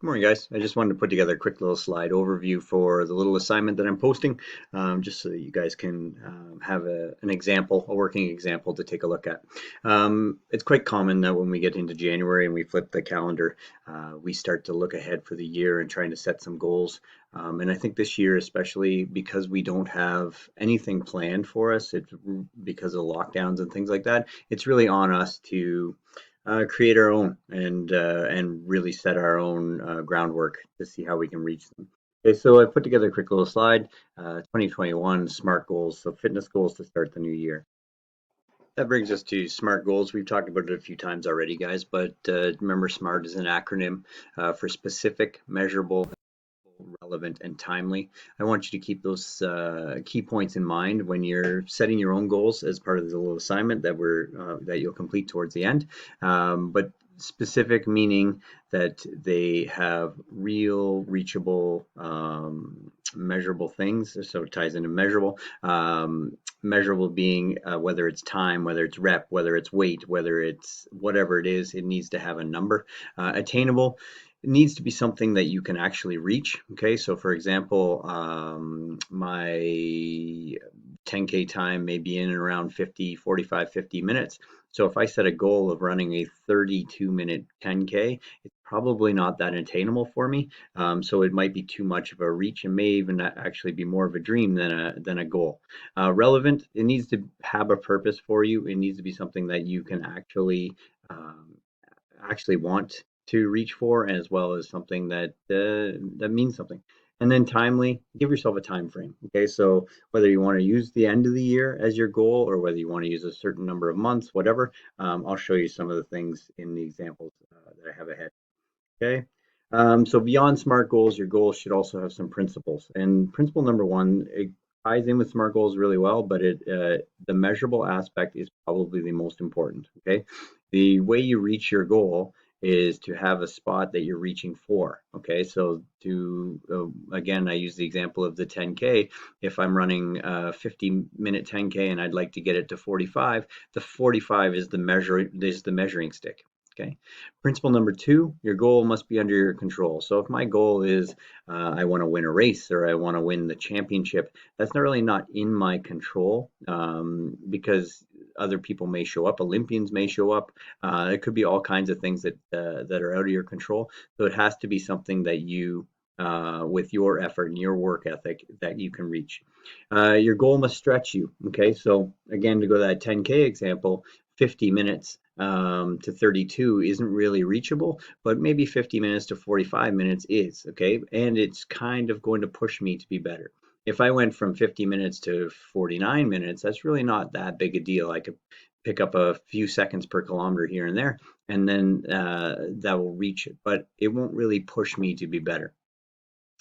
Good morning, guys. I just wanted to put together a quick little slide overview for the little assignment that I'm posting, just so that you guys can have an example, a working example to take a look at. It's quite common that when we get into January and we flip the calendar, we start to look ahead for the year and trying to set some goals. And I think this year, especially because we don't have anything planned for us, it's because of lockdowns and things like that, it's really on us to create our own and really set our own groundwork to see how we can reach them. Okay, so I put together a quick little slide, 2021 SMART goals, so fitness goals to start the new year. That brings us to SMART goals. We've talked about it a few times already, guys, but remember SMART is an acronym for specific, measurable, relevant, and timely. I want you to keep those key points in mind when you're setting your own goals as part of the little assignment that you'll complete towards the end. But specific meaning that they have real, reachable, measurable things. So it ties into measurable. Measurable being whether it's time, whether it's rep, whether it's weight, whether it's whatever it is, it needs to have a number. Attainable, it needs to be something that you can actually reach. Okay, so for example, my 10K time may be in and around 45, 50 minutes. So if I set a goal of running a 32-minute 10K, it's probably not that attainable for me. So it might be too much of a reach and may even actually be more of a dream than a goal. Relevant, it needs to have a purpose for you. It needs to be something that you can actually want to reach for, as well as something that means something. And then timely, give yourself a time frame. Okay, so whether you want to use the end of the year as your goal or whether you want to use a certain number of months, whatever, I'll show you some of the things in the examples that I have ahead. Okay, so beyond SMART goals, your goals should also have some principles. And principle number one, it ties in with SMART goals really well, but the measurable aspect is probably the most important. Okay, the way you reach your goal is to have a spot that you're reaching for. Okay, so again, I use the example of the 10K. If I'm running a 50-minute 10K and I'd like to get it to 45, the 45 is the measuring stick. Okay. Principle number two, your goal must be under your control. So if my goal is I want to win a race or I want to win the championship, that's not in my control because other people may show up, Olympians may show up. It could be all kinds of things that are out of your control. So it has to be something that you with your effort and your work ethic that you can reach. Your goal must stretch you. Okay, so again, to go to that 10K example, 50 minutes to 32 isn't really reachable, but maybe 50 minutes to 45 minutes is. Okay, and it's kind of going to push me to be better. If I went from 50 minutes to 49 minutes, that's really not that big a deal. I could pick up a few seconds per kilometer here and there, and then that will reach it, but it won't really push me to be better.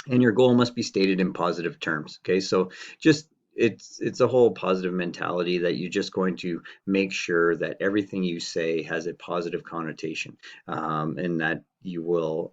And your goal must be stated in positive terms. Okay, so just it's a whole positive mentality that you're just going to make sure that everything you say has a positive connotation, and that you will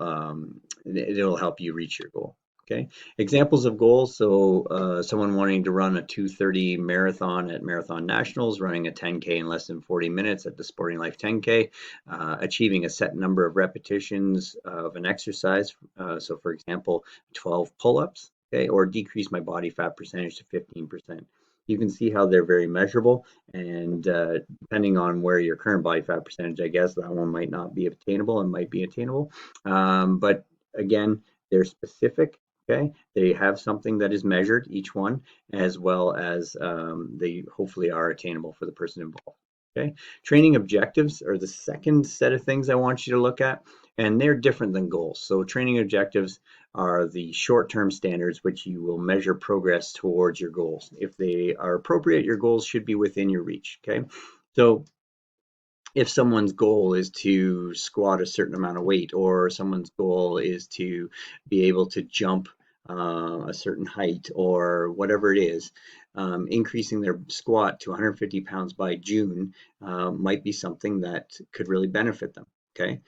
it'll help you reach your goal. Okay, examples of goals. So someone wanting to run a 2:30 marathon at Marathon Nationals, running a 10K in less than 40 minutes at the Sporting Life 10K, achieving a set number of repetitions of an exercise. So for example, 12 pull-ups, okay, or decrease my body fat percentage to 15%. You can see how they're very measurable, and depending on where your current body fat percentage, I guess that one might not be attainable and might be attainable. But again, they're specific. Okay, they have something that is measured, each one, as well as they hopefully are attainable for the person involved. Okay, training objectives are the second set of things I want you to look at, and they're different than goals. So training objectives are the short-term standards which you will measure progress towards your goals. If they are appropriate, your goals should be within your reach. Okay, so if someone's goal is to squat a certain amount of weight, or someone's goal is to be able to jump a certain height, or whatever it is, increasing their squat to 150 pounds by June might be something that could really benefit them. Okay,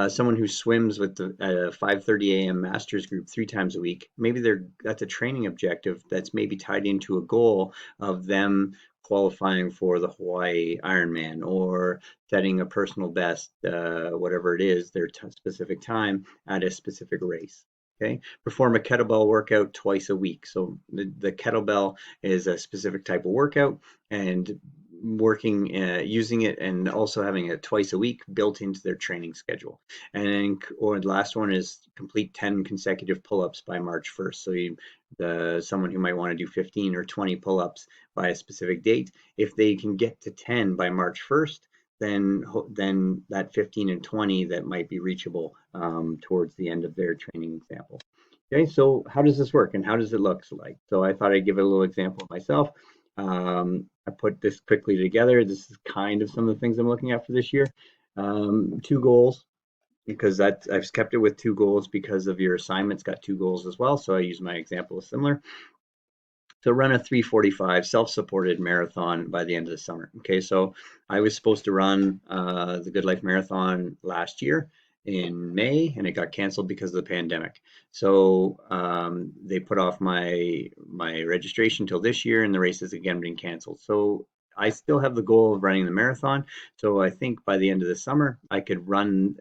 someone who swims with the 5:30 a.m. Masters group 3 times a week, maybe that's a training objective that's maybe tied into a goal of them qualifying for the Hawaii Ironman or setting a personal best, whatever it is, their specific time at a specific race. Okay, perform a kettlebell workout twice a week. So the kettlebell is a specific type of workout, and working using it and also having it twice a week built into their training schedule. And then, or the last one is complete 10 consecutive pull-ups by March 1st. So someone who might want to do 15 or 20 pull-ups by a specific date, if they can get to 10 by March 1st, then that 15 and 20 that might be reachable towards the end of their training example. Okay, so how does this work and how does it look like? So I thought I'd give a little example of myself. I put this quickly together. This is kind of some of the things I'm looking at for this year. 2 goals, because I've kept it with 2 goals because of your assignment's got 2 goals as well. So I use my example of similar. To run a 3:45 self-supported marathon by the end of the summer. Okay, so I was supposed to run the Good Life Marathon last year in May, and it got canceled because of the pandemic. So they put off my registration till this year, and the race has again been canceled. So I still have the goal of running the marathon. So I think by the end of the summer, I could run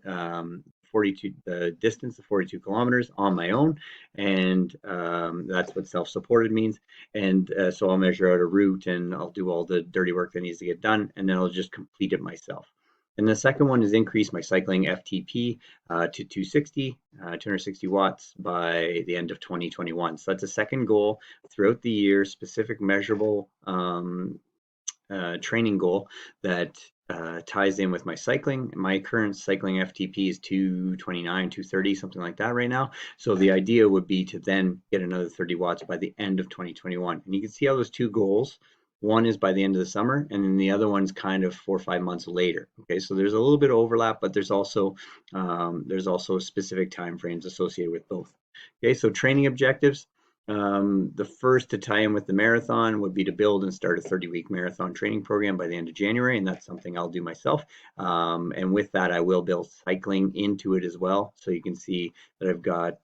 the distance of 42 kilometers on my own, and that's what self-supported means. And so I'll measure out a route and I'll do all the dirty work that needs to get done, and then I'll just complete it myself. And the second one is increase my cycling FTP to 260 watts by the end of 2021. So that's a second goal throughout the year, specific measurable training goal that ties in with my cycling. My current cycling FTP is 229, 230, something like that right now. So the idea would be to then get another 30 watts by the end of 2021. And you can see how those 2 goals, one is by the end of the summer, and then the other one's kind of 4 or 5 months later. Okay, so there's a little bit of overlap, but there's also specific time frames associated with both. Okay, so training objectives. The first to tie in with the marathon would be to build and start a 30-week marathon training program by the end of January, and that's something I'll do myself. And with that, I will build cycling into it as well. So you can see that I've got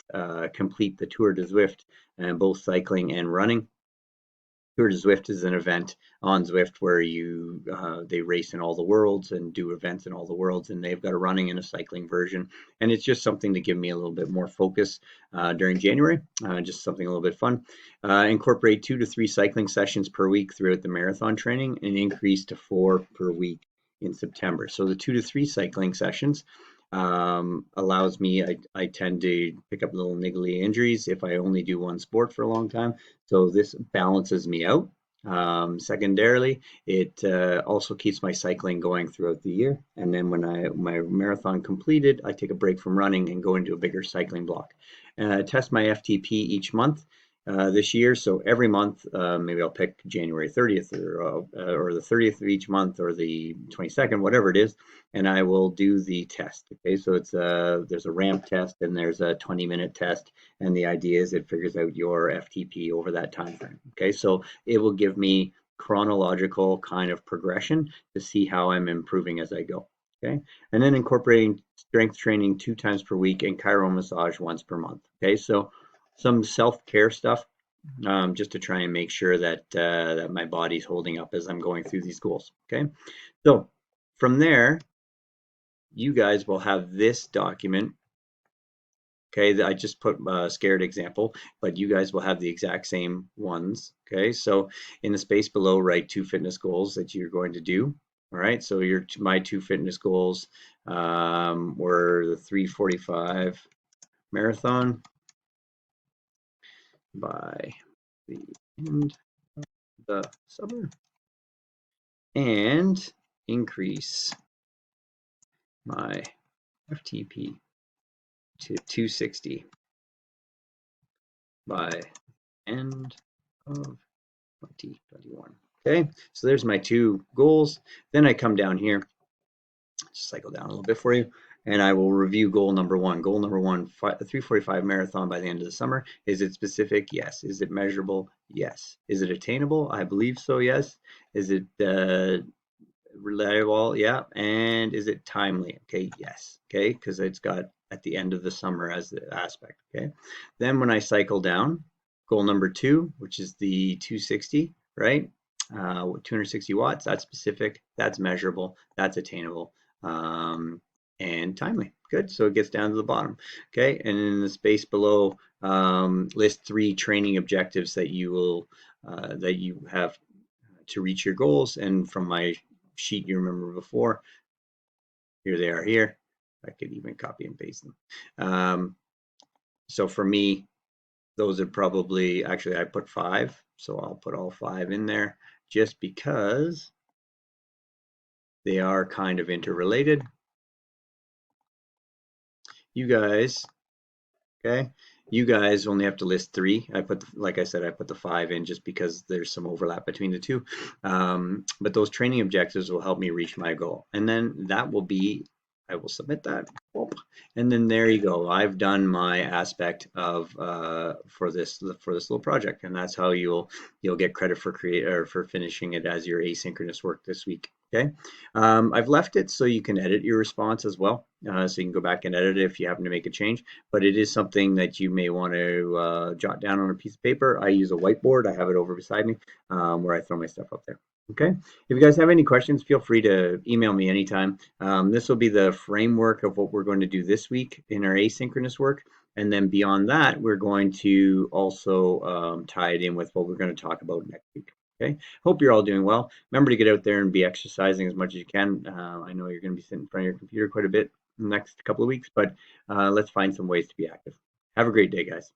complete the Tour de Zwift, and both cycling and running. Tour de Zwift is an event on Zwift where they race in all the worlds and do events in all the worlds, and they've got a running and a cycling version. And it's just something to give me a little bit more focus during January, just something a little bit fun. Incorporate 2 to 3 cycling sessions per week throughout the marathon training, and increase to 4 per week in September. So the 2 to 3 cycling sessions allows me, I tend to pick up little niggly injuries if I only do one sport for a long time. So this balances me out. Secondarily, it also keeps my cycling going throughout the year. And then when my marathon completed, I take a break from running and go into a bigger cycling block. Test my FTP each month. This year, so every month, maybe I'll pick January 30th or the 30th of each month or the 22nd, whatever it is, and I will do the test. Okay, so there's a ramp test and there's a 20-minute test, and the idea is it figures out your FTP over that time frame. Okay, so it will give me chronological kind of progression to see how I'm improving as I go. Okay, and then incorporating strength training 2 times per week and chiro massage once per month. Okay, so some self-care stuff, just to try and make sure that that my body's holding up as I'm going through these goals. Okay, so from there, you guys will have this document. Okay, I just put a scared example, but you guys will have the exact same ones. Okay, so in the space below, write 2 fitness goals that you're going to do. All right, so my 2 fitness goals were the 3:45 marathon by the end of the summer, and increase my FTP to 260 by end of 2021. Okay, so there's my 2 goals. Then I come down here, just cycle down a little bit for you, and I will review goal number 1. Goal number 1, 3:45 marathon by the end of the summer. Is it specific? Yes. Is it measurable? Yes. Is it attainable? I believe so, yes. Is it reliable? Yeah. And is it timely? Okay, yes. Okay, because it's got at the end of the summer as the aspect. Okay, then when I cycle down, goal number 2, which is the 260, right? 260 watts, that's specific, that's measurable, that's attainable, and timely. Good, so it gets down to the bottom. Okay, and in the space below, list 3 training objectives that you have to reach your goals. And from my sheet you remember before, here they are here. I could even copy and paste them. So for me, those are probably, actually I put 5, so I'll put all 5 in there just because they are kind of interrelated. You guys, okay, you guys only have to list 3. I put, like I said, I put the 5 in just because there's some overlap between the two. But those training objectives will help me reach my goal. And then that will be, I will submit that. And then there you go. I've done my aspect of for this little project, and that's how you'll get credit for for finishing it as your asynchronous work this week. Okay, I've left it so you can edit your response as well, so you can go back and edit it if you happen to make a change. But it is something that you may want to jot down on a piece of paper. I use a whiteboard. I have it over beside me where I throw my stuff up there. Okay. If you guys have any questions, feel free to email me anytime. This will be the framework of what we're going to do this week in our asynchronous work. And then beyond that, we're going to also tie it in with what we're going to talk about next week. Okay. Hope you're all doing well. Remember to get out there and be exercising as much as you can. I know you're going to be sitting in front of your computer quite a bit in the next couple of weeks, but let's find some ways to be active. Have a great day, guys.